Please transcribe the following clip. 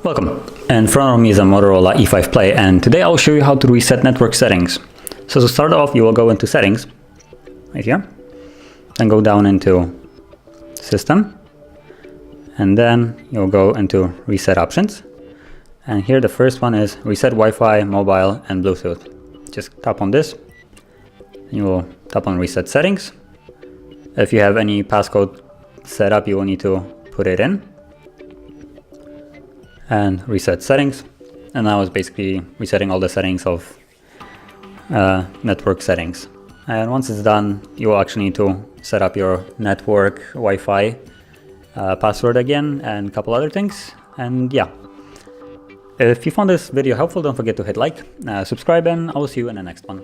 Welcome. In front of me is a Motorola E5 Play, and today I'll show you how to reset network settings. So to start off, you will go into Settings, right here, then go down into System, and then you'll go into Reset Options. And here the first one is Reset Wi-Fi, Mobile, and Bluetooth. Just tap on this, and you will tap on Reset Settings. If you have any passcode set up, you will need to put it in. And reset settings, and now it's basically resetting all the settings of network settings. And once it's done, you will actually need to set up your network Wi-Fi password again and a couple other things. And yeah, if you found this video helpful, don't forget to hit like, subscribe, and I will see you in the next one.